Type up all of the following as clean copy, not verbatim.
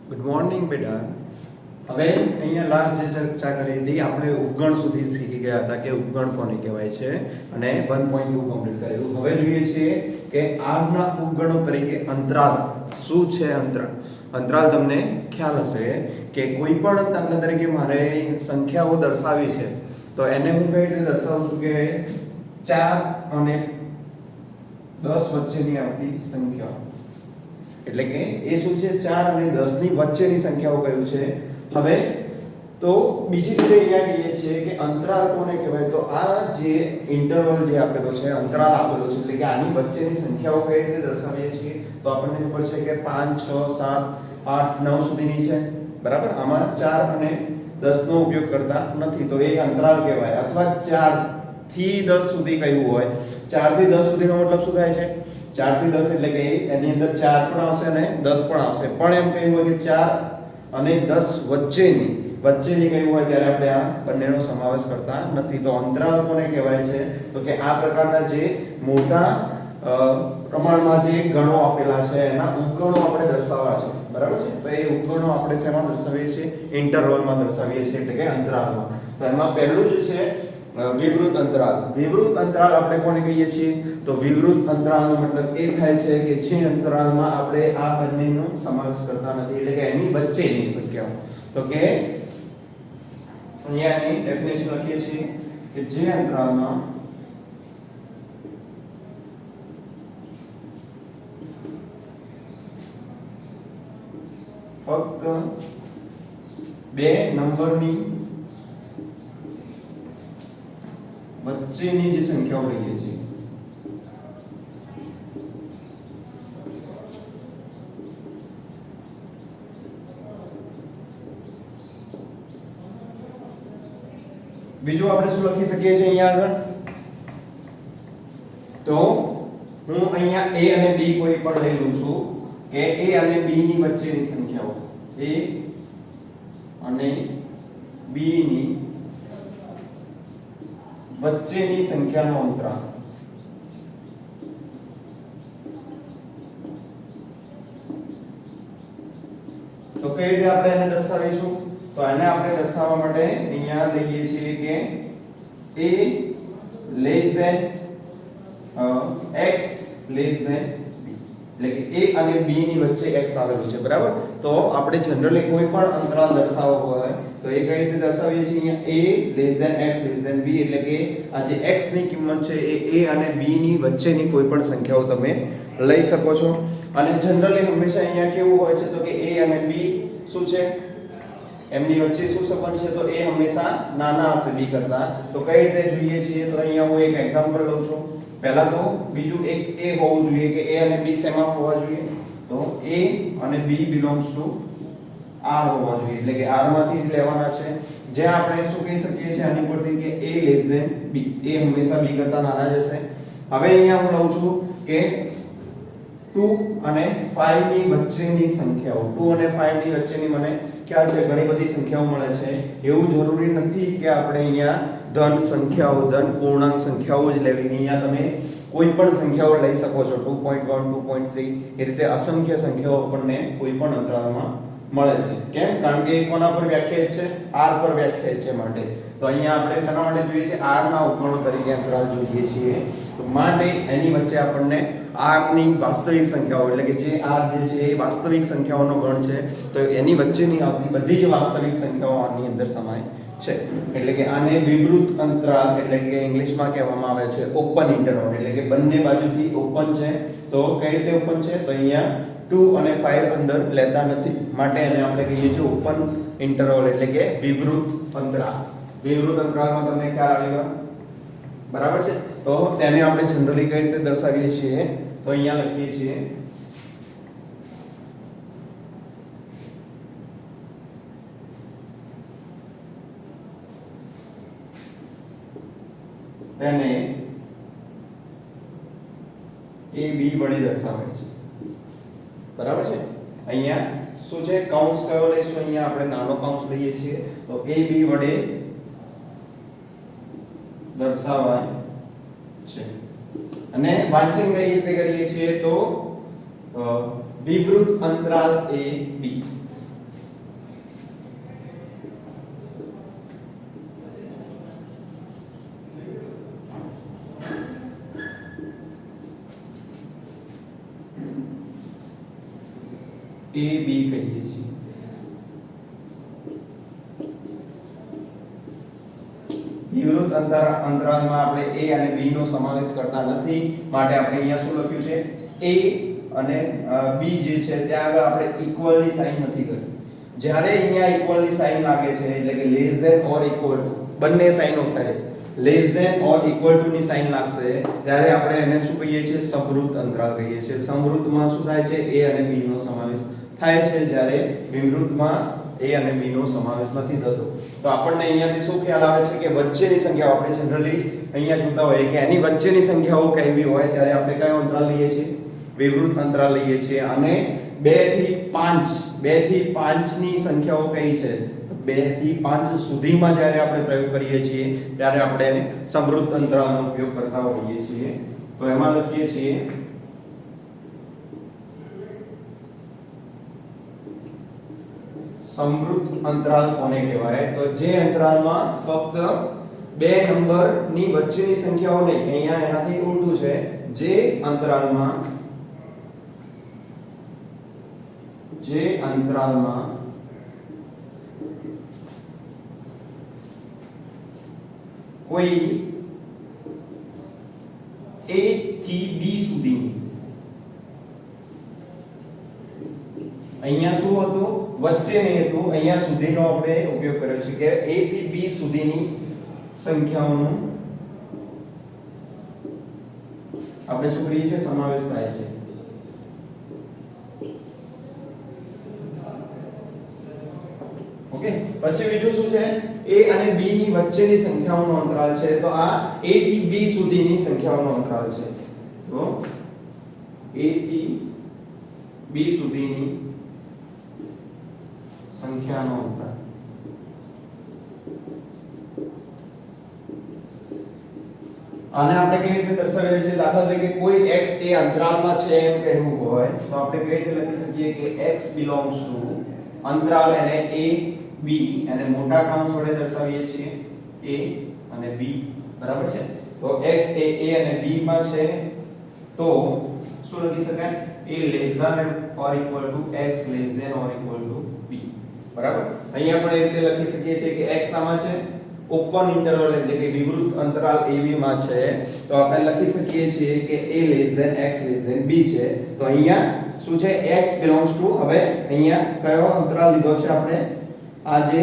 Good morning બેટા. હવે અહીંયા લાસ્ટ જે ચર્ચા કરી હતી આપણે ઉપગણ સુધી શીખી ગયા હતા કે ઉપગણ કોને કહેવાય છે અને 1.2 કમ્પ્લીટ કર્યું. હવે જોઈએ છીએ કે આરના ઉપગણો તરીકે અંતરાલ શું છે. અંતરાલ તમને ખ્યાલ હશે કે કોઈ પણ દાખલા તરીકે મારે સંખ્યાઓ દર્શાવી છે તો એને હું કઈ રીતે દર્શાવું છું કે 4 અને 10 વચ્ચેની આવતી સંખ્યાઓ, એટલે કે એ શું છે 4 અને 10 ની વચ્ચેની સંખ્યાઓ કયું છે. હવે તો બીજી રીતે અહીંયા કહીએ છીએ કે અંતરાલ કોને કહેવાય તો આ જે ઇન્ટરવલ જે આપેલો છે, અંતરાલ આપેલો છે, એટલે કે આની વચ્ચેની સંખ્યાઓ કઈ રીતે દર્શાવીએ છીએ તો આપણને ખબર છે કે 5 6 7 8 9 સુધીની છે, બરાબર. આમાં 4 અને 10 નો ઉપયોગ કરતા નથી તો એ અંતરાલ કહેવાય. અથવા 4 થી 10 સુધી કયું હોય, 4 થી 10 સુધીનો મતલબ શું થાય છે 4 થી 10 એટલે કે એની અંદર 4 પણ આવશે અને 10 પણ આવશે, પણ એમ કહ્યું હોય કે 4 અને 10 વચ્ચેની કયું હોય ત્યારે આપણે આ બંનેનો સમાવેશ કરતા નથી. તો અંતરાલ કોને કહેવાય છે તો કે આ પ્રકારના જે મોટા પ્રમાણમાં જે ગણો આપેલા છે એના ઉપગણો આપણે દર્શાવવા છે, બરાબર છે. તો એ ઉપગણો આપણે શેમાં દર્શાવીએ છીએ, ઇન્ટરવલમાં દર્શાવીએ છીએ, એટલે કે અંતરાલમાં. તો એમાં પહેલું જ છે વિવૃત અંતરાલ. વિવૃત અંતરાલ આપણે કોને કહીએ છીએ તો વિવૃત અંતરાલનો મતલબ એ થાય છે કે જે અંતરાલમાં આપણે આ બંનેનો સમાવેશ કરતા નથી, એટલે કે એની વચ્ચેની સંખ્યાઓ. તો કે અહીંયાની ડેફિનેશન લખીએ છીએ કે જે અંતરાલમાં ફક્ત બે નંબરની વચ્ચેની જે સંખ્યાઓ લઈએ છીએ બીજું આપણે શું લખી શકીએ છીએ અહીંયા આગળ તો હું અહીંયા a અને b કોઈ પણ લઈ લઉં છું કે a અને b ની વચ્ચેની સંખ્યાઓ, a અને b ની વચ્ચેની સંખ્યાનો અંતરાલ. તો કઈ રીતે આપણે એને દર્શાવીશું તો એને આપણે દર્શાવવા માટે અહીંયા લઈએ છીએ કે a less than x less than b, એટલે કે a અને b ની વચ્ચે x આવેલું છે, બરાબર. તો આપણે જનરલી કોઈ પણ અંતરાલ દર્શાવવો હોય તો એ કઈ રીતે દર્શાવીએ છીએ અહીંયા a less than x less than b, એટલે કે આ જે x ની કિંમત છે એ a અને b ની વચ્ચેની કોઈ પણ સંખ્યાઓ તમે લઈ શકો છો. અને જનરલી હંમેશા અહીંયા કેવું હોય છે તો કે a અને b શું છે એમની વચ્ચે શું સંબંધ છે તો એ હંમેશા નાના હશે b કરતા. તો કઈ રીતે જોઈએ છીએ તો અહીંયા હું એક એક્ઝામ્પલ લઉં છું. પહેલા તો બીજું એક એ હોવું જોઈએ કે a અને b શેમાં હોવા જોઈએ તો a અને b belongs to r હોવા જોઈએ, એટલે કે r માંથી જ લેવાના છે. જે આપણે શું કહી શકીએ છીએ આની પરથી કે a less than b, a હંમેશા b કરતા નાના જ હશે. હવે અહીંયા હું લઉં છું કે 2 અને 5 ની વચ્ચેની સંખ્યાઓ, 2 અને 5 ની વચ્ચેની મને ખ્યાલ છે ઘણી બધી સંખ્યાઓ મળે છે. એવું જરૂરી નથી કે આપણે અહીંયા ધન સંખ્યાઓ, ધન પૂર્ણાંક સંખ્યાઓ જ લેવી. અહીંયા તમે કોઈ પણ સંખ્યાઓ લઈ શકો છો, 2.1 2.3 એ રીતે અસંખ્ય સંખ્યાઓ આપણને કોઈ પણ અંતરાલમાં મળે છે. કેમ? કારણ કે કોના પર વ્યાખ્યાયિત છે, r પર વ્યાખ્યાયિત છે માટે. તો અહીંયા આપણે શેના માટે જોઈએ છે, r ના ઉપગણો તરીકે અંતરાલ જોઈએ છીએ. તો માટે એની વચ્ચે આપણને r ની વાસ્તવિક સંખ્યાઓ, એટલે કે જે r જે છે એ વાસ્તવિક સંખ્યાઓનો ગણ છે તો એની વચ્ચેની આવતી બધી જ વાસ્તવિક સંખ્યાઓ આની અંદર સમાય છે. એટલે કે આને વિવૃત અંતરાલ, એટલે કે ઇંગ્લિશમાં કહેવામાં આવે છે ઓપન ઇન્ટરવલ, એટલે કે બંને બાજુથી ઓપન છે. તો કઈ રીતે ઓપન છે તો અહીંયા 2 અને 5 અંદર લેતા નથી માટે એને આપણે કહીએ છીએ ઓપન ઇન્ટરવલ, એટલે કે વિવૃત અંતરાલ. વિવૃત અંતરાલમાં તમને ખ્યાલ આવી ગયો, બરાબર છે. તો તેને આપણે જનરલી કઈ રીતે દર્શાવીએ છીએ તો અહીંયા લખીએ છીએ તેને a b વડે દર્શાવે છે, બરાબર છે. અહીંયા શું છે કૌંસ કયો લઈશું, અહીંયા આપણે નાનો કૌંસ લઈએ છીએ તો a b વડે દર્શાવાય છે. અને વાંચન કઈ રીતે કરીએ છીએ તો વિવૃત અંતરાલ a b, એ બી કહીએ છીએ. વિવૃત અંતરાલમાં આપણે a અને b નો સમાવેશ કરતા નથી, માટે આપણે અહીંયા શું લખ્યું છે, a અને b જે છે ત્યાં આગળ આપણે ઇક્વલ ની સાઈન નથી કરી. જ્યારે અહીંયા ઇક્વલ ની સાઈન લાગે છે એટલે કે less than or equal to, બંને સાઈનો થાય less than or equal to ની સાઈન લાગશે ત્યારે આપણે એને શું કહીએ છીએ, સમૃદ્ધ અંતરાલ કહીએ છીએ. સમૃદ્ધમાં શું થાય છે, a અને b નો સમાવેશ થાય છે, જ્યારે વિવૃતમાં a અને b નો સમાવેશ નથી થતો. તો આપણને અહીંયાથી શું ખ્યાલ આવે છે કે વચ્ચેની સંખ્યાઓ આપણે જનરલી અહીંયા જોતા હોઈએ કે એની વચ્ચેની સંખ્યાઓ કહેવી હોય ત્યારે આપણે કયો અંતરાલ લઈએ છીએ, વિવૃત અંતરાલ લઈએ છીએ. અને 2 થી 5 ની સંખ્યાઓ કઈ છે, 2 થી 5 સુધીમાં જ્યારે આપણે પ્રયોગ કરીએ છીએ ત્યારે આપણે સમૃદ્ધ અંતરાલનો ઉપયોગ કરતા હોઈએ છીએ. તો એમાં લખીએ છીએ સમૃદ્ધ અંતરાલ કોને કહેવાય, તો જે અંતરાલમાં ફક્ત 2 નંબર ની વચ્ચેની સંખ્યાઓ નહીં, અહીંયા એનાથી ઉલટું છે, જે અંતરાલમાં કોઈ a થી b સુધી, અહીંયા શું હતું, વચ્ચે નહીં હતું, અહીંયા સુધીનો આપણે ઉપયોગ કર્યો છે કે a થી b સુધીની સંખ્યાઓનો આપણે શું કરીએ છીએ, સમાવેશ થાય છે. ઓકે, પછી બીજું શું છે, a અને b ની વચ્ચેની સંખ્યાઓનો અંતરાલ છે, તો આ a થી b સુધીની સંખ્યાઓનો અંતરાલ છે. તો a થી b સુધીની સંખ્યાનો અંતરાલ. આને આપણે કેવી રીતે દર્શાવીએ છીએ, દાખલા તરીકે કોઈ x એ અંતરાલમાં છે એમ કહેવું હોય તો આપણે કેવી રીતે લખી શકીએ કે x belongs to અંતરાલ એને a b અને મોટા કૌંસ વડે દર્શાવીએ છીએ a અને b, બરાબર છે. તો x એ a અને b માં છે તો શું લખી શકાય, a less than or equal to x less than or equal to b, બરાબર. અહીંયા પણ એ રીતે લખી શકીએ છીએ કે x આમાં છે, ઓપન ઇન્ટરવલ એટલે કે વિવૃત અંતરાલ ab માં છે, તો આપણે લખી શકીએ છીએ કે a less than x less than b છે. તો અહીંયા શું છે, x belongs to, હવે અહીંયા કયો અંતરાલ લીધો છે આપણે, આ જે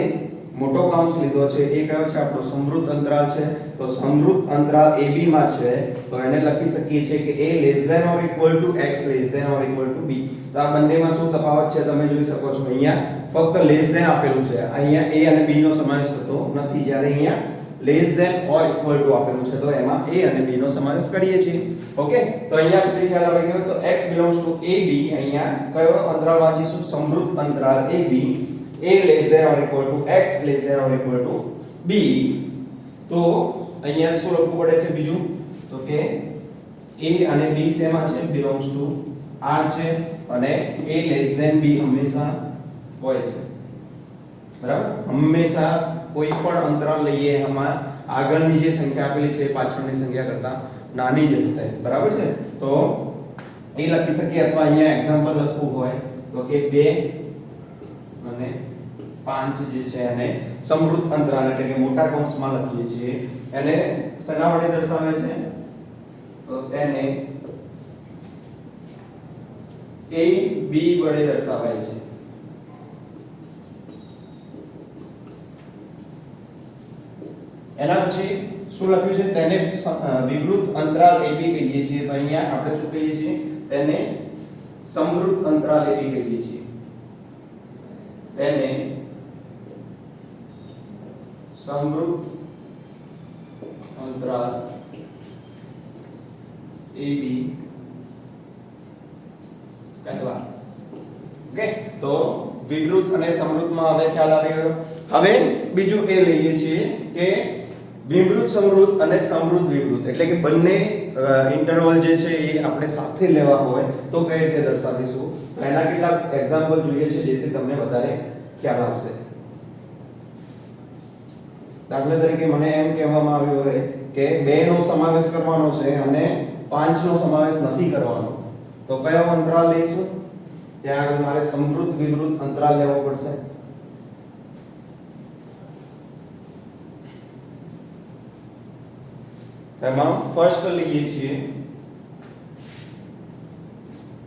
મોટો કૌંસ લીધો છે એ કયો છે, આપણો સમૃદ્ધ અંતરાલ છે. તો સમૃદ્ધ અંતરાલ ab માં છે તો એને લખી શકીએ છીએ કે a less than or equal to x less than or equal to b. તો આ બંનેમાં શું તફાવત છે તમે જોઈ શકો છો, અહીંયા ફક્ત લેસ ધેન આપેલું છે, અહીંયા a અને b નો સમાવેશ થતો નથી, જ્યારે અહીંયા less than or equal to આપેલું છે તો એમાં a અને b નો સમાવેશ કરીએ છીએ. ઓકે, તો અહીંયા સુધી ખ્યાલ આવી ગયો. તો x belongs to ab, અહીંયા કયો અંતરાલ વાંચીશું, સમૃદ્ધ અંતરાલ ab, a less than or equal to x less than or equal to b. તો અહીંયા શું લખવું પડે છે બીજું, તો કે a અને b શેમાં છે, belongs to r છે, અને a less than b હંમેશા હોય છે, બરાબર. હંમેશા કોઈ પણ અંતરાલ લઈએ એમાં આગળની જે સંખ્યા આપેલી છે પાછળની સંખ્યા કરતા નાની જ હશે, બરાબર છે. તો એ લખી શકીએ, અથવા અહીંયા એક્ઝામ્પલ લખવું હોય તો કે 2 અને 5 જે છે એને સમૃદ્ધ અંતરાલ એટલે કે મોટા કૌંસમાં લખીએ છીએ. એને શેના વડે દર્શાવે છે, તો તેને a b વડે દર્શાવાય છે. એના પછી શું લખ્યું છે, તેને વિવૃત અંતરાલ ab કહીએ છીએ. તો અહીંયા આપણે શું કહીએ છીએ, તેને સમૃદ્ધ અંતરાલ ab કહીએ છીએ. તેને સમૃદ્ધ અંતરાલ ab કહેવાય. ઓકે, તો વિવૃત અને સમૃદ્ધમાં હવે ખ્યાલ આવી ગયો. હવે બીજું એ લઈએ છીએ કે વિવૃત સમૃદ્ધ અને સમૃદ્ધ વિવૃત એટલે કે બંને ઇન્ટરવલ જે છે એ આપણે સાથે લેવા હોય તો કઈ રીતે દર્શાવીશું, એના કેટલાક એક્ઝામ્પલ જોઈએ છે જેથી તમને વધારે ખ્યાલ આવશે. દાખલા તરીકે મને એમ કહેવામાં આવ્યું હોય કે 2 નો સમાવેશ કરવાનો છે અને 5 નો સમાવેશ નથી કરવાનો, તો કયો અંતરાલ લઈશું, ત્યાં આગળ મારે સમૃદ્ધ વિવૃત અંતરાલ લેવો પડશે. તેમાં ફર્સ્ટ લઈએ છીએ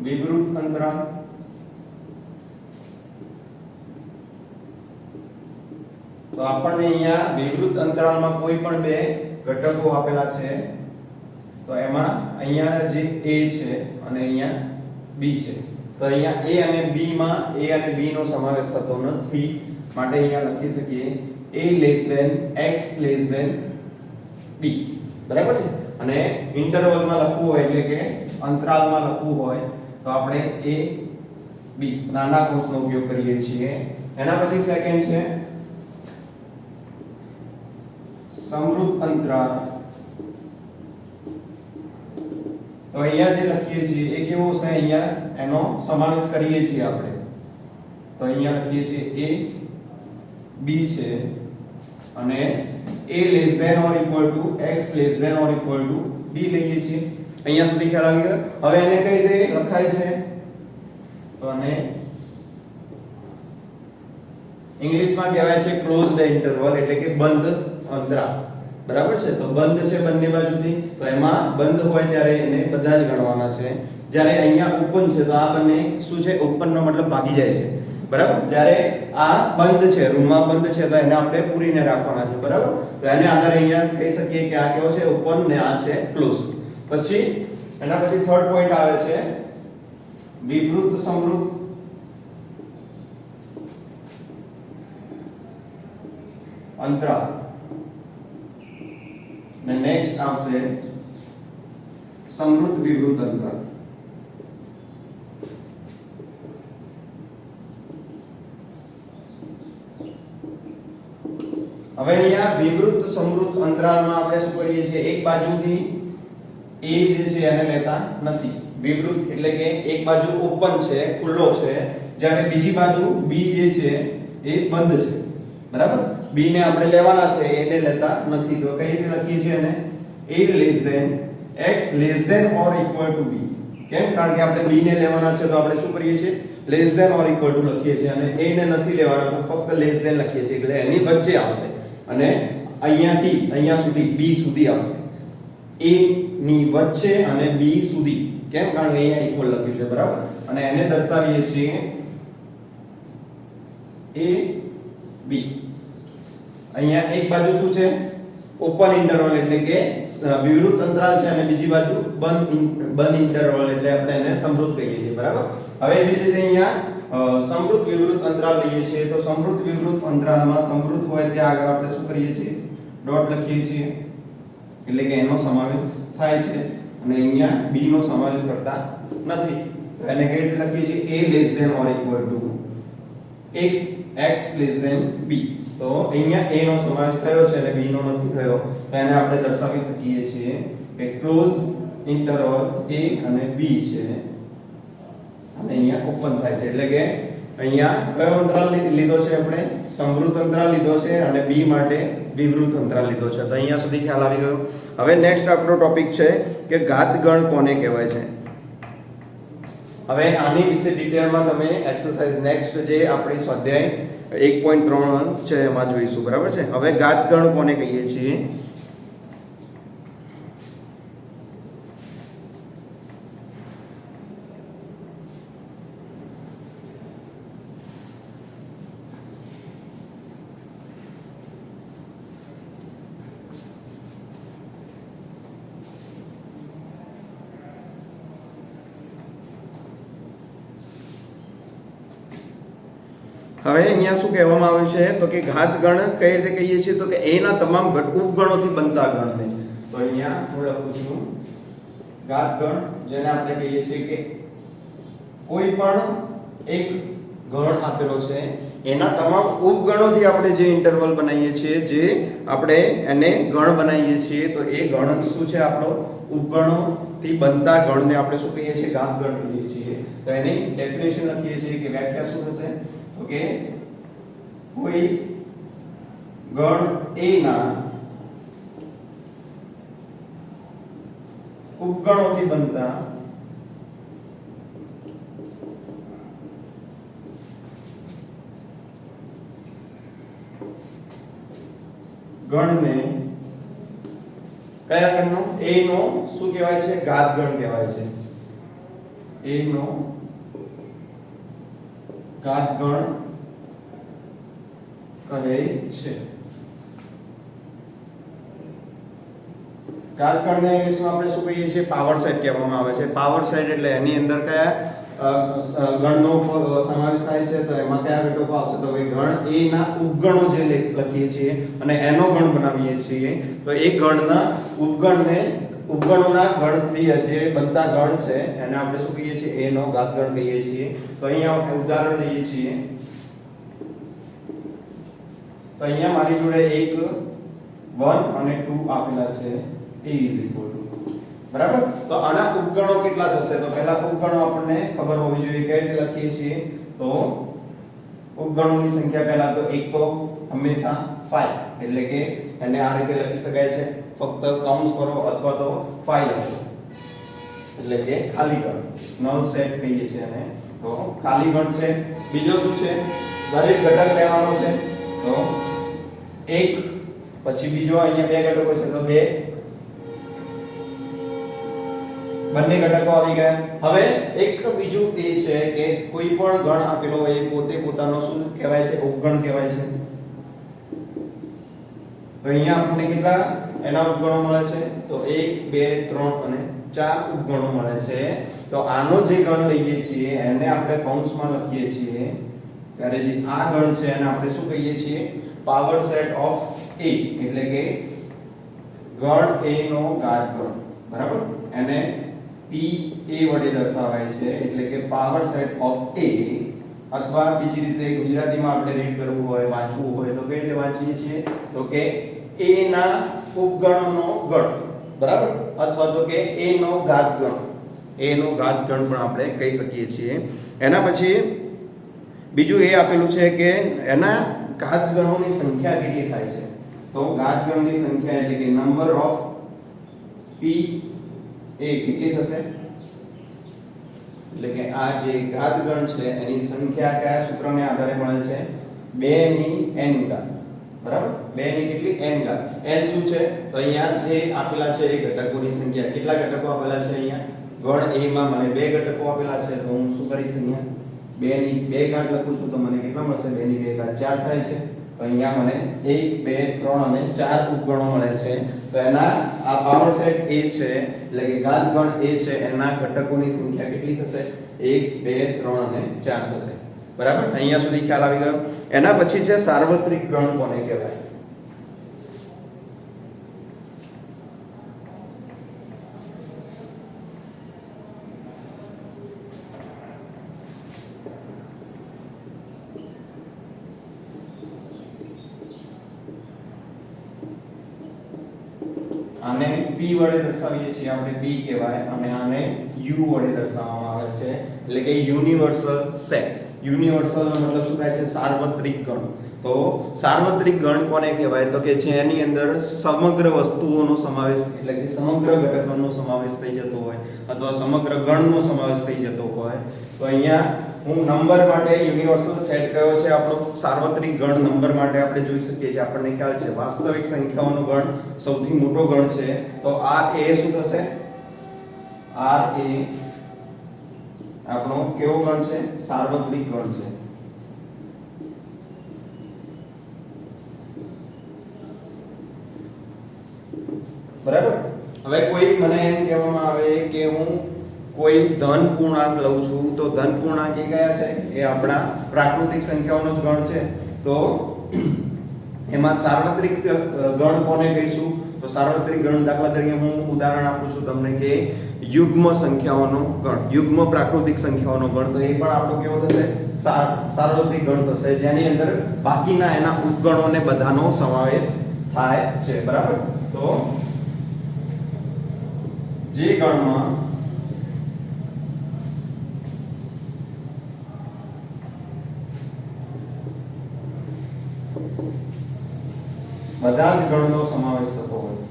વિવૃત અંતરાલ. તો આપણને અહીંયા વિવૃત અંતરાલમાં કોઈ પણ બે ઘટકો આપેલા છે. તો એમાં અહીંયા જે a છે અને અહીંયા b છે. તો અહીંયા a અને b માં a અને b નો સમાવેશ થતો નથી, માટે અહીંયા લખી શકીએ a x b. બરાબર છે. અને ઇન્ટરવલમાં લખવું હોય એટલે કે અંતરાલમાં લખવું હોય તો આપણે a b નાના કૌંસનો ઉપયોગ કરીએ છીએ. એના પછી સેકન્ડ છે સમૃદ્ધ અંતરાલ. તો અહીંયા જે લખીએ છીએ એ કેવો છે, અહીંયા એનો સમાવેશ કરીએ છીએ આપણે. તો અહીંયા લખીએ છીએ a b છે અને a x b લઈએ છીએ. અહીંયા સુધી ખ્યાલ આવી ગયો. હવે એને કઈ રીતે લખાય છે, તો આને ઇંગ્લિશમાં કહેવાય છે ક્લોઝડ ઇન્ટરવલ, એટલે કે બંધ અંતરાલ. બરાબર છે. તો બંધ છે બંને બાજુથી, તો એમાં બંધ હોય ત્યારે એને બધા જ ગણવાના છે. જ્યારે અહીંયા ઓપન છે તો આ બંને શું છે, ઓપન નો મતલબ ભાગી જાય છે. બરાબર. જ્યારે આ બંધ છે, રૂમમાં બંધ છે, તો એને આપણે પૂરીને રાખવાના છે. બરાબર. તો એને આધારે અહીંયા કહી શકીએ કે આ કેવો છે, ઓપન, ને આ છે ક્લોઝ. પછી એના પછી થર્ડ પોઈન્ટ આવે છે વિવૃત સમૃદ્ધ અંતરાલ. ને નેક્સ્ટ આવશે સમૃદ્ધ વિવૃત અંતરાલ. હવે અહીંયા વિવૃત સમૃદ્ધ અંતરાલમાં આપણે શું કરીએ છીએ, એક બાજુથી a જે છે એને લેતા નથી. વિવૃત એટલે કે એક બાજુ ઓપન છે, ખુલ્લો છે, જ્યારે બીજી બાજુ b જે છે એ બંધ છે. બરાબર. b ને આપણે લેવાના છે, એને લેતા નથી. તો કઈ રીતે લખીએ છીએ એને, a x b. કેમ? કારણ કે આપણે b ને લેવાના છે તો આપણે શું કરીએ છીએ, લખીએ છીએ, અને a ને નથી લેવાના તો ફક્ત લખીએ છીએ, એટલે એની વચ્ચે આવશે. અને અહીંયાથી અહીંયા સુધી b સુધી આવશે, a ની વચ્ચે અને b સુધી. કેમ? કારણ કે અહીંયા ઇક્વલ લખ્યું છે. બરાબર. અને એને દર્શાવીએ છીએ a b. અહીંયા એક બાજુ શું છે, ઓપન ઇન્ટરવલ એટલે કે વિવૃત અંતરાલ છે, અને બીજી બાજુ બંધ ઇન્ટરવલ એટલે આપણે એને સમૃદ્ધ કહીએ છીએ. બરાબર. હવે એવી જ રીતે અહીંયા સમૃદ્ધ વિવૃત અંતરાલ લઈએ છીએ. તો સમૃદ્ધ વિવૃત અંતરાલમાં સમૃદ્ધ હોય ત્યાં આગળ આપણે શું કરીએ છીએ, ડોટ લખીએ છીએ, એટલે કે એનો સમાવેશ થાય છે. અને અહીંયા b નો સમાવેશ કરતા નથી. તો એને કઈ રીતે લખીએ છીએ, a x b. તો અહીંયા a નો સમાવેશ થયો છે અને b નો નથી થયો, તો એને આપણે દર્શાવી શકીએ છીએ કે ક્લોઝ ઇન્ટરવલ a અને b છે, અને અહીંયા ઓપન થાય છે. એટલે કે અહીંયા કયો અંતરાલ લીધો છે, આપણે સમૃદ્ધ અંતરાલ લીધો છે, અને b માટે વિવૃત અંતરાલ લીધો છે. તો અહીંયા સુધી ખ્યાલ આવી ગયો. હવે નેક્સ્ટ આપણો ટોપિક છે કે ઘાતગણ કોને કહેવાય છે. હવે આની વિશે ડિટેલમાં તમે એક્સરસાઇઝ નેક્સ્ટ જે આપણી સ્વાધ્યાય 1.3 છે એમાં જોઈશું. બરાબર છે. હવે ઘાતગણ કોને કહીએ છીએ, હવે અહીંયા શું કહેવામાં આવ્યું છે, તો કે ઘાતગણ કઈ રીતે કહીએ છીએ, તો કે એના તમામ ઉપગણોથી બનતા ગણને. તો અહીંયા હું લખું છું ઘાતગણ, જેને આપણે કહીએ છીએ કે કોઈ પણ એક ગણ આપેલો છે, એના તમામ ઉપગણોથી આપણે જે ઇન્ટરવલ બનાવીએ છીએ, જે આપણે એને ગણ બનાવીએ છીએ, તો એ ગણ શું છે, આપણો ઉપગણોથી બનતા ગણને આપણે શું કહીએ છીએ, ઘાતગણ કહીએ છીએ. તો એની ડેફિનેશન લખીએ છીએ કે વ્યાખ્યા શું થશે, તો કે કોઈ ગણ a ના ઉપગણોથી બનતા ગણને કયા ગણનો a નો શું કહેવાય છે ઘાત ગણ કહેવાય છે a નો ઘાત ગણ કહે છે ઘાત ગણને ઇંગ્લિશમાં આપણે શું કહીએ છીએ પાવર સેટ કહેવામાં આવે છે પાવર સેટ એટલે એની અંદર કયા ગણનો સમાવેશ થાય છે તો એમાં કયા ઘટકો આવશે તો ગણ a ના ઉપગણો જે લખીએ છીએ અને એનો ગણ બનાવીએ છીએ તો એ ગણના ઉપગણોના ગણથી જે બનતા ગણ છે એને આપણે શું કહીએ છીએ a નો ઘાત ગણ કહીએ છીએ તો અહીંયા આપણે ઉદાહરણ લઈએ છીએ તો અહીંયા મારી જોડે એક 1 અને 2 આપેલા છે a બરાબર તો આના ઉપગણો કેટલા થશે તો પહેલા ઉપગણો આપણને ખબર હોવી જોઈએ કઈ રીતે લખીએ છીએ તો ઉપગણોની સંખ્યા પહેલા તો એક તો હંમેશા 5 એટલે કે એને આ રીતે લખી શકાય છે ફક્ત કૌંસ કરો અથવા તો 5 લખો એટલે કે ખાલી ગણ નલ સેટ કહીએ છીએ અને તો ખાલી ગણ છે બીજો શું છે દરેક ઘટક લેવાનો છે તો એક પછી બીજો અહીંયા બે ઘટકો છે તો બે બંને ઘટકો આવી ગયા હવે એક બીજું એ છે કે કોઈ પણ ગણ આપેલો હોય પોતે પોતાનો શું કહેવાય છે ઉપગણ કહેવાય છે તો અહીંયા આપણને કેટલા એના ઉપગણો મળે છે તો 1 2 3 અને 4 ઉપગણો મળે છે તો આનો જે ગણ લઈએ છીએ એને આપણે કૌંસમાં લખીએ છીએ ત્યારે જે આ ગણ છે એને આપણે શું કહીએ છીએ પાવર સેટ ઓફ a એટલે કે ગણ a નો ઘાત ગણ બરાબર એને pa વડે દર્શાવાય છે એટલે કે પાવર સેટ ઓફ a અથવા બીજી રીતે ગુજરાતીમાં આપણે રીડ કરવું હોય વાંચવું હોય તો કઈ રીતે વાંચીએ છીએ તો કે a ના ઉપગણોનો ગણ બરાબર અથવા તો કે a નો ઘાત ગણ a નો ઘાત ગણ પણ આપણે કહી શકીએ છીએ એના પછી બીજું એ આપેલું છે કે એના ઘાત ગણોની સંખ્યા કેટલી થાય છે તો ઘાત ગણની સંખ્યા એટલે કે નંબર ઓફ p એ કેટલી થશે એટલે કે આ જે ઘાત ગણ છે એની સંખ્યા કયા સૂત્રને આધારે મળે છે 2 ની n ઘાત બરાબર 2 ની કેટલી n ઘાત n શું છે તો અહીંયા જે આપેલા છે એ ઘટકોની સંખ્યા કેટલા ઘટકો આપેલા છે અહીંયા ગણ a માં મને 2 ઘટકો આપેલા છે તો હું શું કરીશ અહીંયા 2 ની 2 ઘાત લખું છું તો મને કેટલા મળશે 2 ની 2 ઘાત 4 થાય છે તો અહીંયા મને 1 2 3 અને 4 ઉપગણો મળે છે તો એના આ પાવર સેટ a છે એટલે કે ઘાત ગણ a છે એના ઘટકોની સંખ્યા કેટલી થશે 1 2 3 અને 4 થશે બરાબર અહીંયા સુધી ખ્યાલ આવી ગયો એના પછી છે સાર્વત્રિક ગણ કોને કહેવાય આને p વડે દર્શાવીએ છીએ આપણે p કહેવાય અને આને u વડે દર્શાવવામાં આવે છે એટલે કે યુનિવર્સલ સેટ યુનિવર્સલ નો મતલબ શું થાય છે સાર્વત્રિક ગણ તો સાર્વત્રિક ગણ કોને કહેવાય તો કે જેની અંદર સમગ્ર વસ્તુઓનો સમાવેશ એટલે કે સમગ્ર ઘટકોનો સમાવેશ થઈ જતો હોય અથવા સમગ્ર ગણનો સમાવેશ થઈ જતો હોય તો અહીંયા હું નંબર માટે યુનિવર્સલ સેટ કયો છે આપણો સાર્વત્રિક ગણ નંબર માટે આપણે જોઈ શકીએ છીએ આપણને ખ્યાલ છે વાસ્તવિક સંખ્યાઓનો ગણ સૌથી મોટો ગણ છે તો આ a શું થશે r એ આપણો કેવો ગણ છે સાર્વત્રિક ગણ છે બરાબર હવે કોઈ મને એમ કહેવામાં આવે કે હું કોઈ ધન પૂર્ણાંક લઉં છું તો ધન પૂર્ણાંક એ કયા છે એ આપણા પ્રાકૃતિક સંખ્યાઓનો જ ગણ છે તો એમાં સાર્વત્રિક ગણ કોને કહીશું તો સાર્વત્રિક ગણ દાખલા તરીકે હું ઉદાહરણ આપું છું તમને કે યુગ્મ સંખ્યાઓનો ગણ યુગ્મ પ્રાકૃતિક સંખ્યાઓનો ગણ તો એ પણ આપણો કેવો થશે સાર્વત્રિક ગણ થશે જેની અંદર બાકીના એના ઉપગણોને બધાનો સમાવેશ થાય છે બરાબર તો જે ગણમાં બધા જ ગણનો સમાવેશ થતો હોય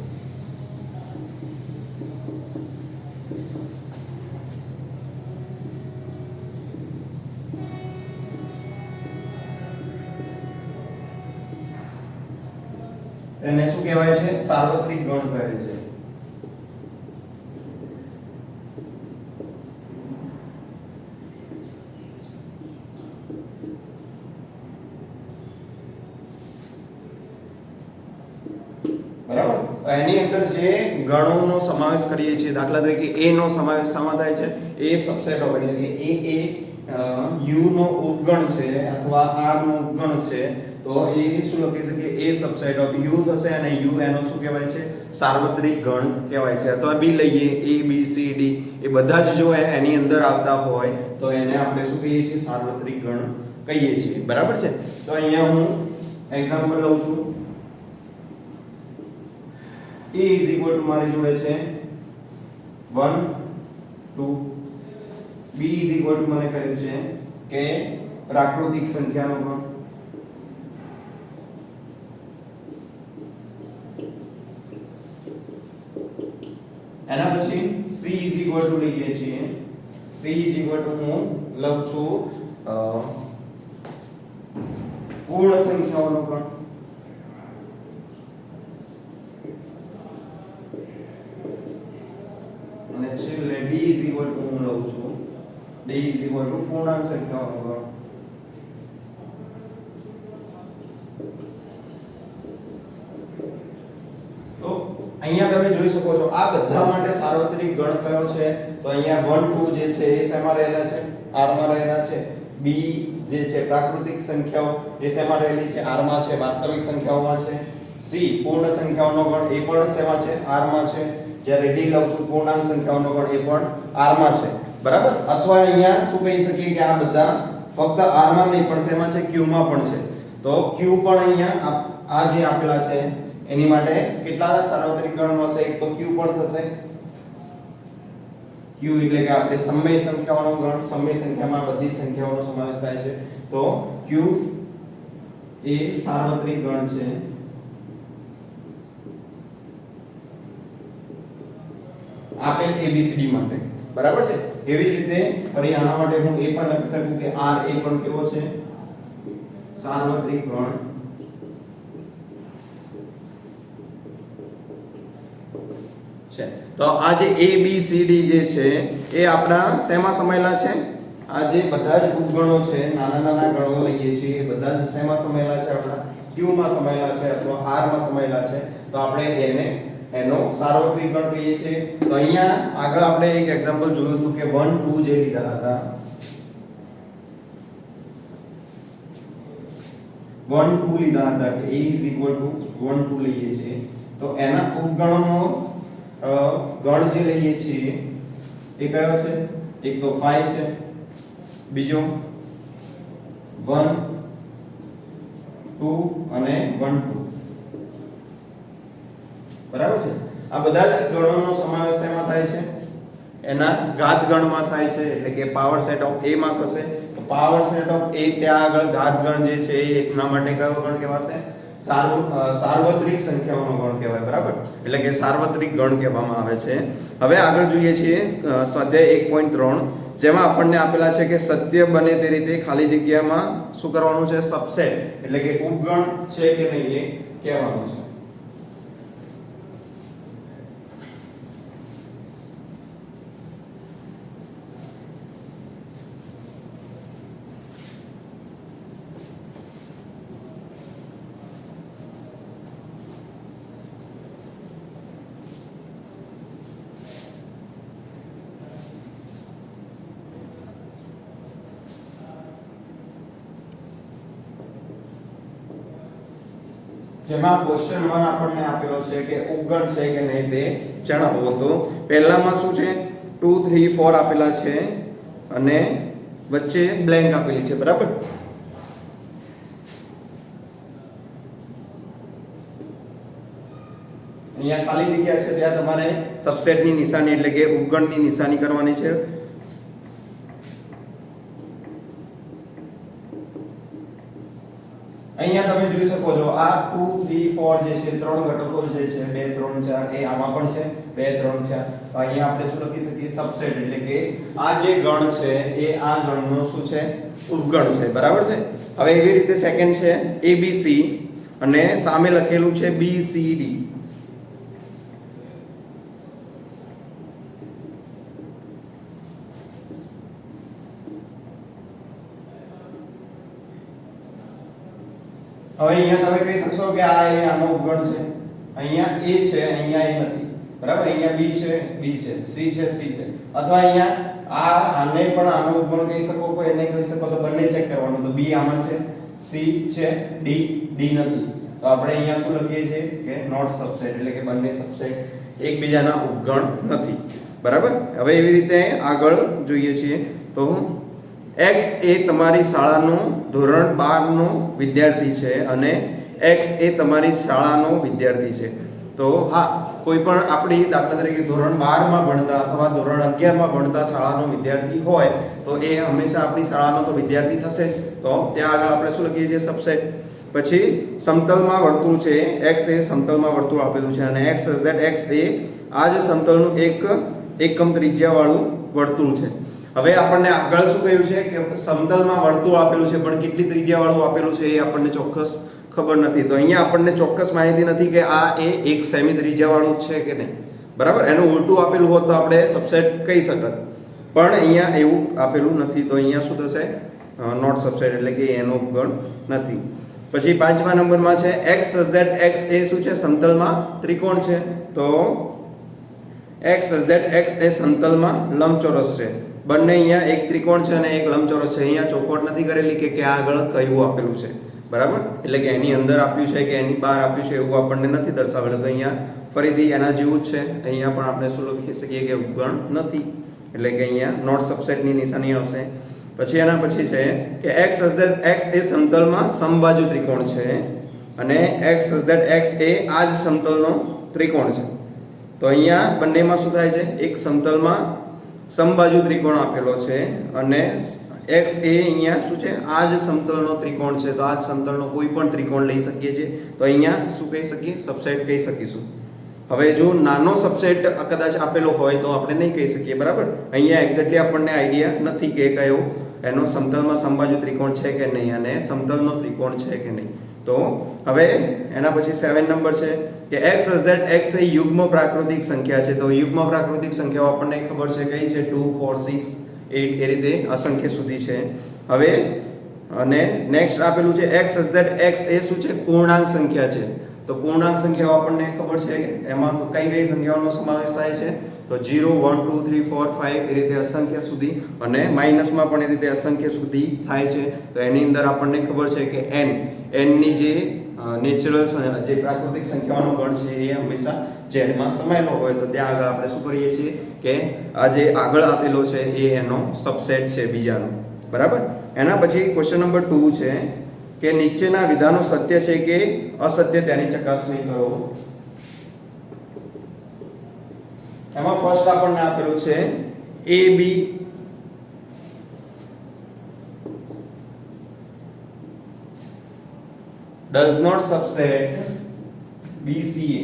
એને શું કહેવાય છે? સાર્વત્રિક ગણ કહે છે. બરાબર. તો એની અંદર જે ગણોનો સમાવેશ કરીએ છીએ, દાખલા તરીકે a નો સમાવેશ શામાં થાય છે? a સબસેટ ઓફ, એટલે કે a u નો ઉપગણ છે અથવા r નો ઉપગણ છે, તો એ શું લખી શકીએ? a સબસેટ ઓફ u થશે અને u એનો શું કહેવાય છે? સાર્વત્રિક ગણ કહેવાય છે. અથવા b લઈએ, a b c d એ બધા જ જો એની અંદર આવતા હોય તો એને આપણે શું કહીએ છીએ? સાર્વત્રિક ગણ કહીએ છીએ. બરાબર છે. તો અહીંયા હું એક્ઝામ્પલ લઉં છું. a is equal to મારી જોડે છે 1 2, b is equal to મને કહ્યું છે કે પ્રાકૃતિક સંખ્યાનો ગણ, એના પછી c is equal to લઈએ છીએ. c is equal to હું લઉં છું પૂર્ણ સંખ્યાઓનો ગણ, અને છેલ્લે d is equal to હું લઉં છું d is equal to પૂર્ણાંક સંખ્યાઓનો ગણ. તો અહીંયા તમે જોઈ શકો છો આ બધા માટે સાર્વત્રિક ગણ કયો છે? તો અહીંયા 1 2 જે છે એ શેમાં રહેલા છે? r માં રહેલા છે. b જે છે પ્રાકૃતિક સંખ્યાઓ એ શેમાં રહેલી છે? r માં છે. વાસ્તવિક સંખ્યાઓમાં છે. c પૂર્ણ સંખ્યાઓનો ગણ એ પણ શેમાં છે? r માં છે. જ્યારે d લઉં છું પૂર્ણાંક સંખ્યાઓનો ગણ એ પણ r માં છે. બરાબર. અથવા અહીંયા શું કહી શકીએ કે આ બધા ફક્ત r માં નહીં પણ શેમાં છે? q માં પણ છે. તો q પણ અહીંયા આ જે આપેલા છે એની માટે કેટલા સાર્વત્રિક ગણ હશે? એક તો q પણ થશે. q એટલે કે આપણે સમય સંખ્યાઓનો ગણ, સમય સંખ્યામાં બધી સંખ્યાઓનો સમાવેશ થાય છે. તો q એ સાર્વત્રિક ગણ છે. આપેલ ABCD માટે. બરાબર છે. એવી જ રીતે ફરી આના માટે હું એ પણ લખી શકું કે R એ પણ કેવો છે? સાર્વત્રિક ગણ છે. તો આ જે ABCD જે છે એ આપણા શેમાં સમાયેલા છે? આ જે બધા જ ઉપગણો છે, નાના નાના ગણો લઈએ છીએ, એ બધા જ શેમાં સમાયેલા છે? આપણા Q માં સમાયેલા છે અથવા R માં સમાયેલા છે. તો આપણે એને એનો સાર્વત્રિક ગણ કહીએ છીએ. તો અહીંયા આગળ આપણે એક એક્ઝામ્પલ જોયું હતું કે 1 2 જે લીધા હતા, 1 2 લીધા હતા કે a is equal to 1 2 લઈએ છીએ. તો એના ઉપગણોનો ગણ જે લઈએ છીએ એ કયો છે? એક તો 5 છે, બીજો 1 2 અને 1 2. બરાબર છે. આ બધા જ ગણોનો સમાવેશ શેમાં થાય છે? એના ઘાત ગણમાં થાય છે. એટલે કે પાવર સેટ ઓફ a માં થશે. તો પાવર સેટ ઓફ a ત્યાં આગળ ઘાત ગણ જે છે એ એકના માટે કયો ગણ કહેવાશે? સાર્વત્રિક સંખ્યાઓનો ગણ કહેવાય. બરાબર. એટલે કે સાર્વત્રિક ગણ કહેવામાં આવે છે. હવે આગળ જોઈએ છીએ સ્વાધ્યાય 1.3, જેમાં આપણને આપેલા છે કે સત્ય બને તે રીતે ખાલી જગ્યામાં શું કરવાનું છે? સબસેટ એટલે કે ઉપગણ છે કે નહીં એ કહેવાનું છે. જેમાં ક્વેશ્ચન 1 આપણને આપેલો છે કે ઉપગણ છે કે નહીં તે જણાવો. તો પહેલામાં શું છે? 2 3 4 આપેલા છે અને વચ્ચે બ્લેન્ક આપેલી છે. બરાબર. અહીંયા ખાલી જગ્યા છે ત્યાં તમારે સબસેટની નિશાની એટલે કે ઉપગણની નિશાની કરવાની છે. અહીંયા તમે જોઈ શકો છો આ 2 3 4 જે છે ત્રણ ઘટકો જે છે 2 3 4 એ આમાં પણ છે 2 3 4. તો અહીંયા આપણે શું લખી શકીએ? સબસેટ એટલે કે આ જે ગણ છે એ આ ગણનો શું છે? ઉપગણ છે. બરાબર છે. હવે એવી રીતે સેકન્ડ છે ABC. અને સામે લખેલું છે BCD. હવે અહીંયા તમે કહી શકશો કે આ એ આનો ઉપગણ છે, અહીંયા A છે, અહીંયા A નથી, બરાબર? અહીંયા B છે, B છે, C છે, C છે, અથવા અહીંયા આને પણ આનો ઉપગણ કહી શકો, કોઈ એને કહી શકો, તો બંને ચેક કરવાનું. તો B આમાં છે, C છે, D નથી. તો આપણે અહીંયા શું લખીએ છીએ કે નોટ સબસેટ, એટલે કે બંને સબસેટ એકબીજાના ઉપગણ નથી, બરાબર? હવે એવી રીતે આગળ જોઈએ છીએ. તો X એ તમારી શાળાનો ધોરણ 12 નો વિદ્યાર્થી છે અને X એ તમારી શાળાનો વિદ્યાર્થી છે. તો હા, કોઈ પણ આપણી દાખલા તરીકે ધોરણ 12 માં ભણતા અથવા ધોરણ 11 માં ભણતા શાળાનો વિદ્યાર્થી હોય તો એ હંમેશા આપણી શાળાનો તો વિદ્યાર્થી થશે. તો ત્યાં આગળ આપણે શું લખીએ છીએ? સબસેટ. પછી સમતલમાં વર્તુળ છે, X એ સમતલમાં વર્તુળ આપેલું છે અને X એ આ જ સમતલનું એકમ ત્રિજ્યાવાળું વર્તુળ છે. હવે આપણને આગળ શું કહ્યું છે કે સમતલમાં વર્તુળ આપેલું છે પણ કેટલી ત્રિજ્યાવાળું આપેલું છે એ આપણને ચોક્કસ ખબર નથી. તો અહીંયા આપણને ચોક્કસ માહિતી નથી કે આ એ 1 સેમી ત્રિજ્યાવાળું છે કે નહીં, બરાબર? એનું ઉલટું આપેલું હોત તો આપણે સબસેટ કહી શકત, પણ અહીંયા એવું આપેલું નથી. તો અહીંયા શું થશે? નોટ સબસેટ, એટલે કે એનો ઉપગણ નથી. પછી 5મા નંબરમાં છે X એ શું છે? સમતલમાં ત્રિકોણ છે. તો X એ સમતલમાં લંબચોરસ છે. બંને અહીંયા એક ત્રિકોણ છે અને એક લંબચોરસ છે. અહીંયા ચોખવટ નથી કરેલી કે ક્યાં આગળ કયું આપેલું છે, બરાબર? એટલે કે એની અંદર આપ્યું છે કે એની બહાર આપ્યું છે એવું આપણને નથી દર્શાવેલું. તો અહીંયા ફરીથી એના જેવું જ છે. અહીંયા પણ આપણે શું લખી શકીએ કે ઉપગણ નથી, એટલે કે અહીંયા નોટ સબસેટની નિશાની આવશે. પછી એના પછી છે કે X એ સમતલમાં સમબાજુ ત્રિકોણ છે અને X એ આ જ સમતલનો ત્રિકોણ છે. તો અહીંયા બંનેમાં શું થાય છે? એક સમતલમાં સમબાજુ ત્રિકોણ આપેલો છે અને X એ અહીંયા શું છે? આ જ સમતલનો ત્રિકોણ છે. તો આ જ સમતલનો કોઈ પણ ત્રિકોણ લઈ શકીએ છીએ. તો અહીંયા શું કહી શકીએ? સબસેટ કહી શકીશું. હવે જો નાનો સબસેટ કદાચ આપેલો હોય તો આપણે નહીં કહી શકીએ, બરાબર? અહીંયા એક્ઝેક્ટલી આપણને આઈડિયા નથી કે કયો એનો સમતલમાં સમબાજુ ત્રિકોણ છે કે નહીં અને સમતલનો ત્રિકોણ છે કે નહીં. તો હવે એના પછી 7 નંબર છે કે X એ યુગ્મ પ્રાકૃતિક સંખ્યા છે. તો યુગ્મ પ્રાકૃતિક સંખ્યાઓ આપણને ખબર છે કઈ છે? 2 4 6 8 એ રીતે અસંખ્ય સુધી છે. હવે અને નેક્સ્ટ આપેલું છે X એ શું છે? પૂર્ણાંક સંખ્યા છે. તો પૂર્ણાંક સંખ્યાઓ આપણને ખબર છે એમાં કઈ સંખ્યાઓનો સમાવેશ થાય છે? તો 0 1 2 3 4 5 એ રીતે અસંખ્ય સુધી અને માઈનસમાં પણ એ રીતે અસંખ્ય સુધી થાય છે. તો એની અંદર આપણને ખબર છે કે n ની જે નેચરલ જે પ્રાકૃતિક સંખ્યાઓનો ગણ છે એ હંમેશા ઝેડમાં સમાયેલો હોય. તો ત્યાં આગળ આપણે શું કરીએ છીએ કે આ જે આગળ આપેલો છે એ એનો સબસેટ છે બીજાનો, બરાબર? એના પછી ક્વેશ્ચન નંબર 2 છે કે નીચેના વિધાનો સત્ય છે કે અસત્ય તેની ચકાસણી કરો. એમાં ફર્સ્ટ આપણને આપેલું છે AB does not subset BCA.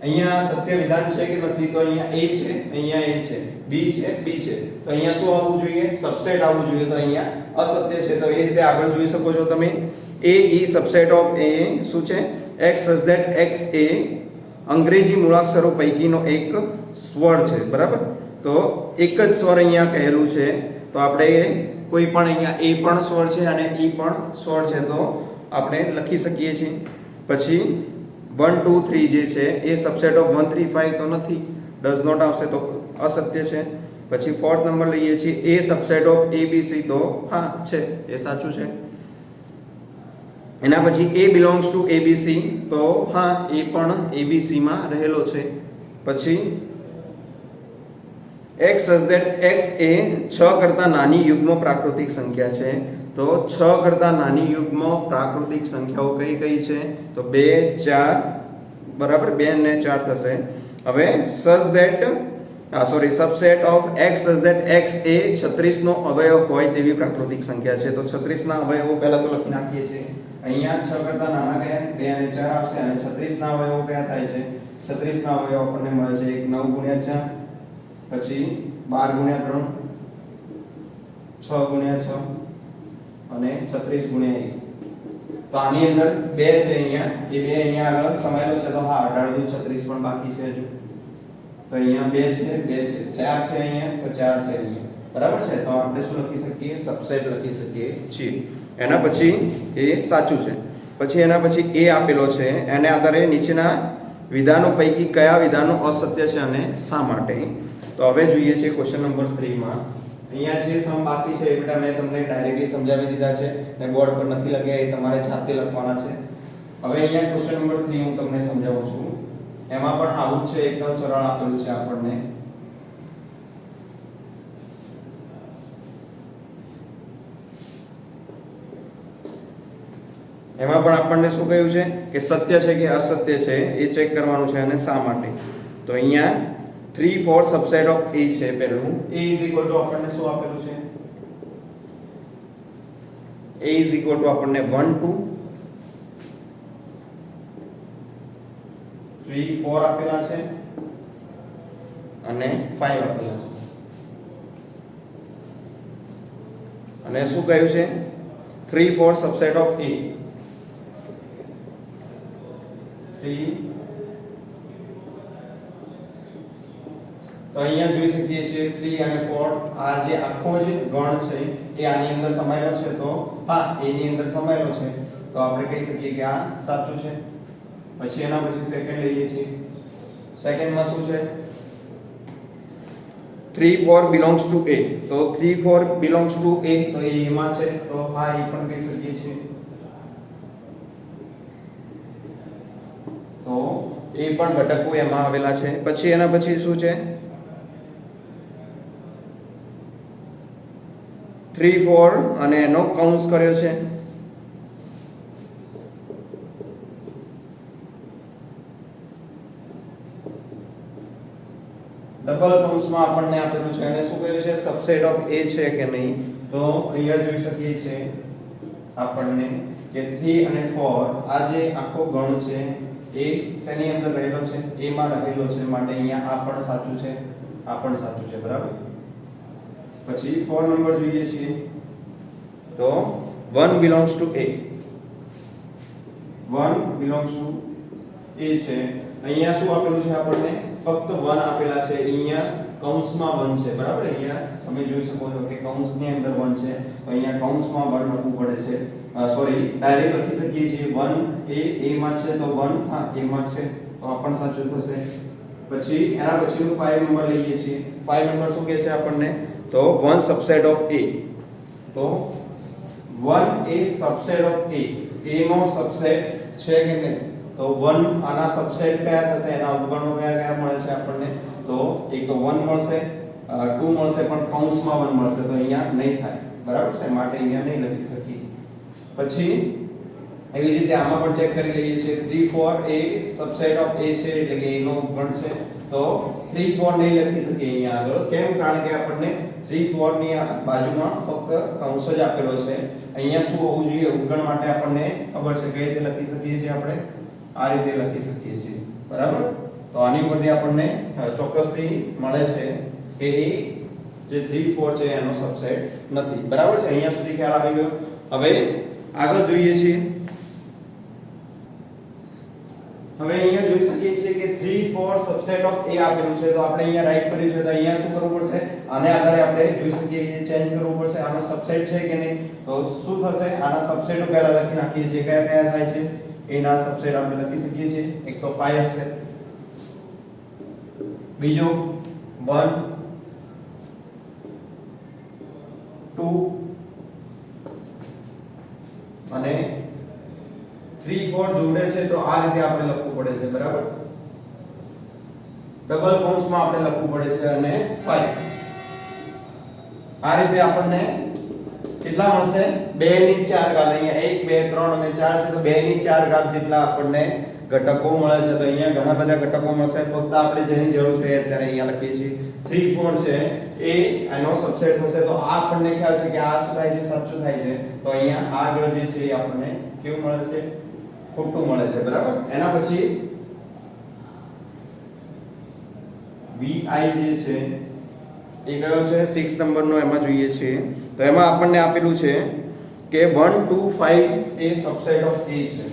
અહીંયા સત્ય વિધાન છે કે નથી? તો અહીંયા A છે, અહીંયા A છે, B છે, B છે. તો અહીંયા શું આવવું જોઈએ? સબસેટ આવવું જોઈએ. તો અહીંયા અસત્ય છે. તો એ રીતે આગળ જોઈ શકો છો તમે. A E subset of A શું છે? X એ અંગ્રેજી મૂળાક્ષરો પૈકીનો એક સ્વર છે, બરાબર? તો એક જ સ્વર અહીંયા કહેલું છે. તો આપણે કોઈ પણ અહીંયા A પણ સ્વર છે અને E પણ સ્વર છે તો આપણે લખી શકીએ છીએ. પછી 1 2 3 જે છે એ સબસેટ ઓફ 1 3 5 તો નથી, ડઝ નોટ આવશે તો અસત્ય છે. પછી 4th નંબર લઈએ છીએ A સબસેટ ઓફ ABC. તો હા છે, એ સાચું છે. એના પછી A belongs to ABC. તો હા, એ પણ ABC માં રહેલો છે. પછી X એ 6 કરતા નાની યુગ્મ પ્રાકૃતિક સંખ્યા છે. તો 6 કરતા નાની યુગ્મ પ્રાકૃતિક સંખ્યાઓ કઈ કઈ છે? તો 2 4, બરાબર? 2 ને 4 થશે. હવે સબસેટ ઓફ X એ 36 નો અવયવ હોય તેવી પ્રાકૃતિક સંખ્યા છે. તો 36 ના અવયવો પહેલા તો લખી નાખીએ છીએ. અહીંયા 6 કરતા નાના કયા? 2 અને 4 આવશે અને 36 ના અવયવો કયા થાય છે? 36 ના અવયવો આપણને મળે છે 9 × 4, પછી 12 × 3, 6 × 6 અને 36 × 1. તો આની અંદર 2 છે અહીંયા, એ 2 અહીંયા આગળ સમાયેલો છે, તો હા 18 દુ 36 પણ બાકી છે હજુ, તો અહીંયા 2 છે, 2 છે, 4 છે અહીંયા, તો 4 છે અહીંયા, બરાબર છે. તો આપણે શું લખી શકીએ? સબસેટ લખી શકીએ છીએ. એના પછી એ સાચું છે. પછી એના પછી એ આપેલો છે, એને આધારે નીચેના વિધાનો પૈકી કયા વિધાનો અસત્ય છે અને શા માટે? તો હવે જોઈએ છે ક્વેશ્ચન નંબર 3 માં. અહીંયા જે સમ બાકી છે એ બેટા મેં તમને ડાયરેક્ટલી સમજાવી દીધા છે, ને બોર્ડ પર નથી લખ્યા, એ તમારે જાતે લખવાના છે. હવે અહીંયા ક્વેશ્ચન નંબર 3 હું તમને સમજાવું છું. એમાં પણ આવું જ છે, એકદમ સરળ આપેલું છે આપણને. એમાં પણ આપણને શું કહ્યું છે કે સત્ય છે કે અસત્ય છે એ ચેક કરવાનું છે, અને શા માટે? તો અહીંયા 3/4 સબસેટ ઓફ A છે. પહેલું A આપણને શું આપેલું છે? A આપણને 1 2 3 4 આપેલા છે અને 5 આપેલા છે. અને શું કહ્યું છે? 3/4 સબસેટ ઓફ A. 3 તો અહીંયા જોઈ શકીએ છીએ 3 અને 4, આ જે આખો જે ગણ છે એ આની અંદર સમાયેલો છે, તો હા A ની અંદર સમાયેલો છે, તો આપણે કહી શકીએ કે આ સાચું છે. પછી એના પછી સેકન્ડ લઈએ છીએ. સેકન્ડમાં શું છે? 3/4 belongs to A. તો 3/4 belongs to A, તો એ એમાં છે, તો હા એ પણ કહી શકીએ છીએ. તો એ પણ ઘટકો એમાં આવેલા છે. પછી એના પછી શું છે? 3/4 અને એનો કૌંસ કર્યો છે. ડબલ કૌંસમાં આપણને આપેલું છે, અને શું કહ્યું છે? સબસેટ ઓફ A છે કે નહીં? તો અહીંયા જોઈ શકીએ છીએ આપણને કે 3 અને 4 આ જે આખો ગણ છે એ શેની અંદર રહેલો છે? A માં રહેલો છે, માટે અહીંયા આ પણ સાચું છે, આ પણ સાચું છે, બરાબર. પછી 4 નંબર જોઈએ છીએ, તો 1 belongs to A. 1 belongs to A છે. અહીંયા શું આપેલું છે આપણને? ફક્ત 1 આપેલા છે. અહીંયા કૌંસમાં 1 છે, બરાબર. અહીંયા તમે જોઈ શકો છો કે કૌંસની અંદર 1 છે, તો અહીંયા કૌંસમાં 1 લખવું પડે છે. સોરી, ડાયરેક્ટ લખી શકીએ છીએ 1 A માં છે, તો 1 હા A માં છે, તો આ પણ સાચું થશે. પછી એના પછીનું 5 નંબર લઈએ છીએ. 5 નંબર શું કહે છે આપણને? તો 1 સબસેટ ઓફ A. તો 1 એ સબસેટ ઓફ A. A નો સબસેટ છે કે નહીં? તો 1 આના સબસેટ કયા થશે? એના અવગણો કયા કયા મળે છે આપણને? તો એક તો 1 મળશે, 2 મળશે, પણ કૌંસમાં 1 મળશે, તો અહીંયા નહીં થાય, બરાબર છે, માટે અહીંયા નહીં લખી શકીએ. પછી એવી જ રીતે આમાં પણ ચેક કરી લઈએ છીએ. 3/4 એ સબસેટ ઓફ A છે, એટલે કે A નો ગણ છે, તો 3/4 નહીં લખી શકીએ અહીંયા આગળ. કેમ? કારણ કે આપણને 3/4 ની બાજુમાં ફક્ત કૌંસ જ આપેલો છે. અહીંયા શું હોવું જોઈએ? ઉગણ માટે આપણને ખબર છે કઈ રીતે લખી શકીએ છીએ આપણે? આ રીતે લખી શકીએ છીએ, બરાબર. તો આની ઉપરથી આપણને ચોક્કસથી મળે છે કે એ જે 3/4 છે એનો સબસેટ નથી, બરાબર છે. અહીંયા સુધી ખ્યાલ આવી ગયો. હવે આગળ જોઈએ છીએ. હવે અહીંયા જોઈ શકીએ છીએ કે 3/4 સબસેટ ઓફ A આપેલું છે, તો આપણે અહીંયા રાઈટ કર્યું છે, તો અહીંયા શું કરવું પડશે? આને આધારે આપણે જોઈ શકીએ કે ચેન્જ કરવું પડશે. આનો સબસેટ છે કે નહીં? તો શું થશે? આના સબસેટો પહેલા લખી નાખીએ છીએ. કયા કયા થાય છે? એના સબસેટ આપણે લખી શકીએ છીએ. એક તો 5 હશે, બીજો 1 2 અને 3/4 જોડે છે, તો આ રીતે આપણે લખવું પડે છે, બરાબર. ડબલ કૌંસમાં આપણે લખવું પડે છે, અને 5. આ રીતે આપણને કેટલા મળશે? 2 ની 4 ઘાત. અહીંયા 1 2 3 અને 4 છે, તો 2 ની 4 ઘાત જેટલા આપણને ઘટકો મળે છે. તો અહીંયા ઘણા બધા ઘટકો મળશે. ફક્ત આપણે જેની જરૂર છે અત્યારે અહીંયા લખીએ છીએ. 3/4 છે એ એનો સબસેટ થશે, તો આ આપણને ખ્યાલ છે કે આ શું થાય છે? સાચું થાય છે. તો અહીંયા આગળ જે છે એ આપણને કેવું મળે છે? ખોટું મળે છે, બરાબર. એના પછી vi જે છે એ કયો છે? 6 નંબરનો એમાં જોઈએ છીએ. તો એમાં આપણને આપેલું છે કે 1 2 5 એ સબસેટ ઓફ A છે.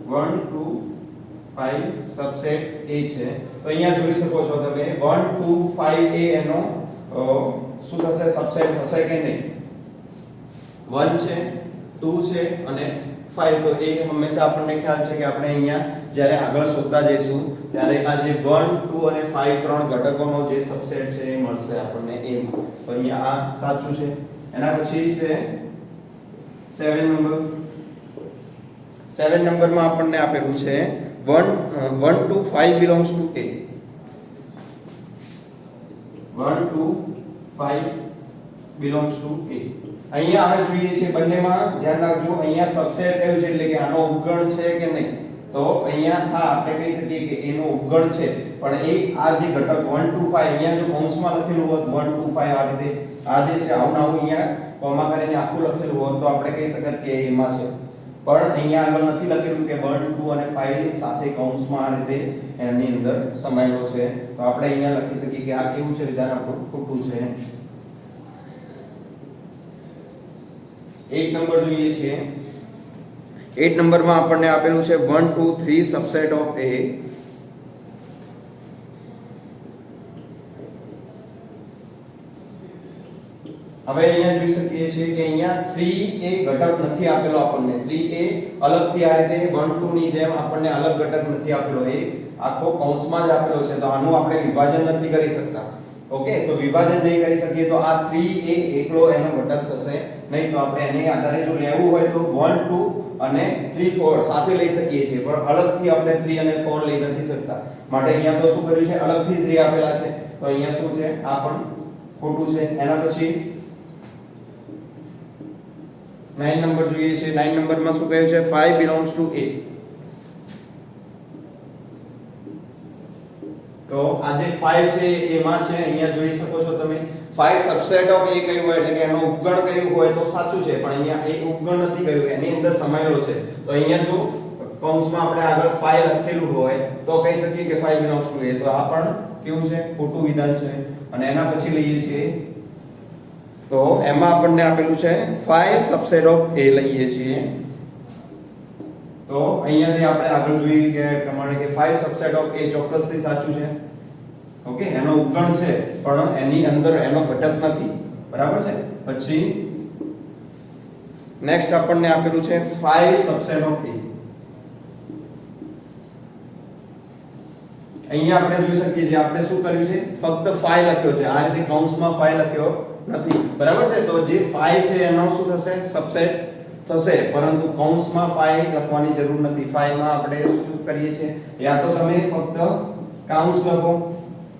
1 2 5 સબસેટ A છે. તો અહીંયા જોઈ શકો છો તમે 1 2 5 એ એનો શું થશે, સબસેટ થશે કે નહીં? 1 છે, 2 છે અને 5. તો એ હંમેશા આપણને ખ્યાલ છે કે આપણે અહીંયા જ્યારે આગળ શોધતા જઈશું ત્યારે આ જે 1 2 અને 5 ત્રણ ઘટકોનો જે સબસેટ છે એ મળશે આપણને A માં. તો અહીંયા આ સાચું છે. એના પછી છે 7 નંબર. 7 નંબરમાં આપણને આપેલું છે 1 2 5 belongs to A. 1 2 5 belongs to A. અહીંયા હવે જોઈએ છે બંનેમાં ધ્યાન રાખજો, અહીંયા સબસેટ કયું છે એટલે કે આનો ઉપગણ છે કે નહીં. તો અહીંયા હા આપણે કહી શકીએ કે એનો ઉપગણ છે, પણ એ આ જે ઘટક 1 2 5 અહીંયા જો કૌંસમાં લખેલું હોત 1 2 5 આ રીતે આ જે છે આવું આવું અહીંયા કોમા કરીને આખું લખેલું હોત તો આપણે કહી શકત કે એમાં છે. પણ અહીંયા આગળ નથી લખેલું કે 1 2 અને 5 સાથે કૌંસમાં આ રીતે એની અંદર સમાયેલો છે. તો આપણે અહીંયા લખી શકીએ કે આ કેવું છે, વિધાન આપણું ખોટું છે. 8 નંબર જોઈએ છે. 8 નંબરમાં આપણને આપેલું છે 1 2 3 સબસેટ ઓફ A. હવે અહીંયા જોઈ શકીએ છીએ કે અહીંયા 3A ઘટક નથી આપેલો આપણને. 3A અલગથી આ રીતે 1 2 ની જેમ આપણને અલગ ઘટક નથી આપેલો, એ આખો કૌંસમાં જ આપેલો છે. તો આનું આપણે વિભાજન નથી કરી શકતા. ઓકે, તો વિભાજન નહીં કરી શકીએ તો આ 3A એકલો એનો ઘટક થશે નહીં. તો આપણે એને આધારે જો લેવું હોય તો 1 2 અને 3 4 સાથે લઈ શકીએ છીએ, પણ અલગથી આપણે 3 અને 4 લઈ નથી શકતા. માટે અહીંયા તો શું કર્યું છે, અલગથી 3 આપેલા છે. તો અહીંયા શું છે, આ પણ ખોટું છે. એના પછી 9 નંબર જોઈએ છે. 9 નંબરમાં શું કહ્યું છે, 5 belongs to A. તો આ જે 5 છે એમાં છે, અહીંયા જોઈ શકો છો તમે 5 સબસેટ ઓફ A કયું હોય એટલે કે એનો ઉપગણ કયું હોય તો સાચું છે, પણ અહીંયા એ ઉપગણ નથી કયું, એની અંદર સમાયેલો છે. તો અહીંયા જો કૌંસમાં આપણે આગળ 5 લખેલું હોય તો કહી શકીએ કે 5 belongs to A. તો આ પણ કેવું છે, ખોટું વિધાન છે. અને એના પછી લઈએ છીએ તો એમાં આપણને આપેલું છે 5 સબસેટ ઓફ A લઈએ છીએ. તો અહીંયાથી આપણે આગળ જોઈએ કે પ્રમાણે કે 5 સબસેટ ઓફ A ચોક્કસથી સાચું છે. ઓકે, એનો ઉપગણ છે પણ એની અંદર એનો ઘટક નથી. બરાબર છે. પછી નેક્સ્ટ આપણને આપેલું છે 5 સબસેટ ઓફ A. અહીંયા આપણે જોઈ શકીએ છીએ આપણે શું કર્યું છે, ફક્ત 5 લખ્યો છે, આ રીતે કૌંસમાં 5 લખ્યો નથી. બરાબર છે. તો જે 5 છે એનો શું થશે, સબસેટ થશે, પરંતુ કૌંસમાં 5 લખવાની જરૂર નથી. 5 માં આપણે શું કરીએ છીએ, યા તો તમે ફક્ત કૌંસ લખો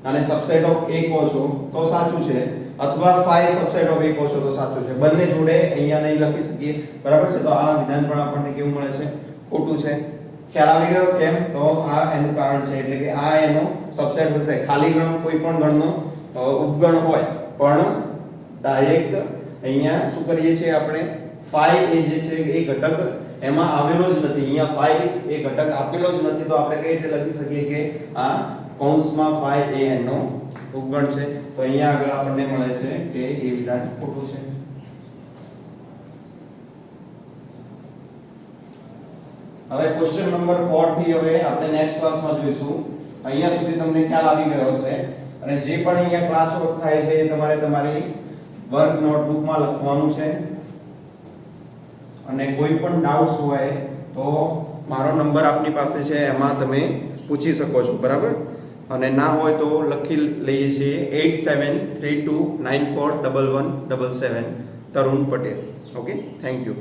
અને સબસેટ ઓફ A કહો છો તો સાચું છે, અથવા 5 સબસેટ ઓફ A કહો છો તો સાચું છે. બંને જોડે અહીંયા નહીં લખી શકીએ. બરાબર છે. તો આ વિધાન પણ આપણને કેવું મળે છે, ખોટું છે. ખ્યાલ આવી ગયો કેમ? તો આ એનું કારણ છે, એટલે કે આ એનો સબસેટ થશે. ખાલી ગણ કોઈ પણ ગણનો ઉપગણ હોય પણ ડાયરેક્ટ અહીંયા શું કરીએ છીએ આપણે, 5 એ જે છે એ ઘટક એમાં આવેલો જ નથી. અહીંયા 5 એ ઘટક આપેલો જ નથી. તો આપણે કઈ રીતે લખી શકીએ કે આ કૌંસમાં 5 એ એનો ઉપગણ છે. તો અહીંયા આગળ આપણને મળે છે કે એ વિધાન ખોટું છે. હવે ક્વેશ્ચન નંબર 4 થી હવે આપણે નેક્સ્ટ ક્લાસમાં જોઈશું. અહીંયા સુધી તમને ખ્યાલ આવી ગયો હશે, અને જે પણ અહીંયા ક્લાસ વર્ક થાય છે એ તમારે તમારી વર્ક નોટબુકમાં લખવાનું છે. અને કોઈ પણ ડાઉટ્સ હોય તો મારો નંબર આપની પાસે છે, એમાં તમે પૂછી શકો છો. બરાબર. અને ના હોય તો લખી લઈએ છીએ 8732941177 Tarun Patel. Okay, thank you.